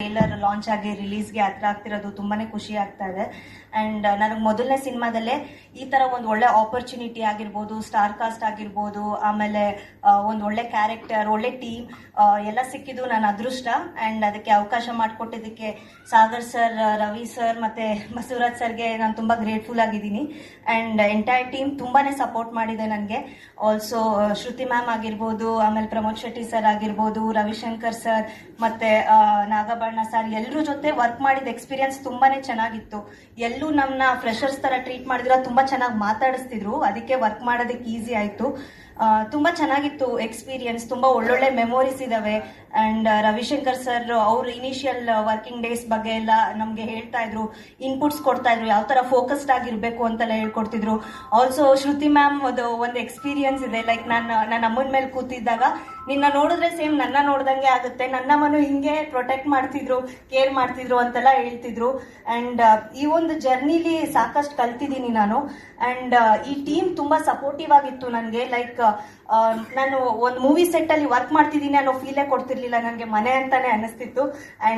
Trailer launch ಆಗಿ ರಿಲೀಸ್ಗೆ ಹತ್ರ ಆಗ್ತಿರೋದು ತುಂಬಾನೇ ಖುಷಿ ಆಗ್ತಾ ಇದೆ. ಅಂಡ್ ನನಗೆ ಮೊದಲನೇ ಸಿನಿಮಾದಲ್ಲೇ ಈ ತರ ಒಂದು ಒಳ್ಳೆ ಆಪರ್ಚುನಿಟಿ ಆಗಿರ್ಬೋದು, ಸ್ಟಾರ್ ಕಾಸ್ಟ್ ಆಗಿರ್ಬೋದು, ಆಮೇಲೆ ಒಂದು ಒಳ್ಳೆ ಕ್ಯಾರೆಕ್ಟರ್, ಒಳ್ಳೆ ಟೀಮ್ ಎಲ್ಲ ಸಿಕ್ಕಿದ್ದು ನನ್ನ ಅದೃಷ್ಟ. ಅಂಡ್ ಅದಕ್ಕೆ ಅವಕಾಶ ಮಾಡಿಕೊಟ್ಟಿದ್ದಕ್ಕೆ ಸಾಗರ್ ಸರ್, ರವಿ ಸರ್ ಮತ್ತೆ ಬಸವರಾಜ್ ಸರ್ಗೆ ನಾನು ತುಂಬಾ ಗ್ರೇಟ್ಫುಲ್ ಆಗಿದ್ದೀನಿ. ಅಂಡ್ ಎಂಟೈರ್ ಟೀಮ್ ತುಂಬಾನೇ ಸಪೋರ್ಟ್ ಮಾಡಿದೆ ನನಗೆ. ಆಲ್ಸೋ ಶ್ರುತಿ ಮ್ಯಾಮ್ ಆಗಿರ್ಬೋದು, ಆಮೇಲೆ ಪ್ರಮೋದ್ ಶೆಟ್ಟಿ ಸರ್ ಆಗಿರ್ಬೋದು, ರವಿಶಂಕರ್ ಸರ್ ಮತ್ತೆ ನಾಗಬಣ್ಣ ಸರ್, ಎಲ್ಲರೂ ಜೊತೆ ವರ್ಕ್ ಮಾಡಿದ ಎಕ್ಸ್ಪೀರಿಯನ್ಸ್ ತುಂಬಾನೇ ಚೆನ್ನಾಗಿತ್ತು. ಎಲ್ಲೂ ನಮ್ಮನ್ನ ಫ್ರೆಶರ್ಸ್ ತರ ಟ್ರೀಟ್ ಮಾಡಿದ್ರ, ತುಂಬಾ ಚೆನ್ನಾಗಿ ಮಾತಾಡಿಸ್ತಿದ್ರು. ಅದಕ್ಕೆ ವರ್ಕ್ ಮಾಡೋದಕ್ಕೆ ಈಸಿ ಆಯ್ತು. ತುಂಬಾ ಚೆನ್ನಾಗಿತ್ತು ಎಕ್ಸ್ಪೀರಿಯನ್ಸ್. ತುಂಬಾ ಒಳ್ಳೊಳ್ಳೆ ಮೆಮೊರೀಸ್ ಇದಾವೆ. ಅಂಡ್ ರವಿಶಂಕರ್ ಸರ್ ಅವ್ರ ಇನಿಷಿಯಲ್ ವರ್ಕಿಂಗ್ ಡೇಸ್ ಬಗ್ಗೆ ಎಲ್ಲ ನಮ್ಗೆ ಹೇಳ್ತಾ ಇದ್ರು, ಇನ್ಪುಟ್ಸ್ ಕೊಡ್ತಾ ಇದ್ರು, ಯಾವ ತರ ಫೋಕಸ್ಡ್ ಆಗಿರ್ಬೇಕು ಅಂತೆಲ್ಲ ಹೇಳ್ಕೊಡ್ತಿದ್ರು. ಆಲ್ಸೋ ಶ್ರುತಿ ಮ್ಯಾಮ್ ಒಂದು ಎಕ್ಸ್ಪೀರಿಯನ್ಸ್ ಇದೆ. ಲೈಕ್ ನನ್ನ ಅಮ್ಮನ ಮೇಲೆ ಕೂತಿದ್ದಾಗ ನಿನ್ನ ನೋಡಿದ್ರೆ ಸೇಮ್ ನನ್ನ ನೋಡ್ದಂಗೆ ಆಗುತ್ತೆ, ನನ್ನ ಮನು ಹಿಂಗೆ ಪ್ರೊಟೆಕ್ಟ್ ಮಾಡ್ತಿದ್ರು, ಕೇರ್ ಮಾಡ್ತಿದ್ರು ಅಂತೆಲ್ಲ ಹೇಳ್ತಿದ್ರು. ಅಂಡ್ ಈ ಒಂದು ಜರ್ನಿಲಿ ಸಾಕಷ್ಟು ಕಲ್ತಿದ್ದೀನಿ ನಾನು. ಅಂಡ್ ಈ ಟೀಮ್ ತುಂಬಾ ಸಪೋರ್ಟಿವ್ ಆಗಿತ್ತು ನನಗೆ. ಲೈಕ್ ನಾನು ಒಂದು ಮೂವಿ ಸೆಟ್ ಅಲ್ಲಿ ವರ್ಕ್ ಮಾಡ್ತಿದ್ದೀನಿ ಅನ್ನೋ ಫೀಲೇ ಕೊಡ್ತಿರ್ಲಿಲ್ಲ, ನನಗೆ ಮನೆ ಅಂತಾನೆ ಅನಿಸ್ತಿತ್ತು. ಅಂಡ್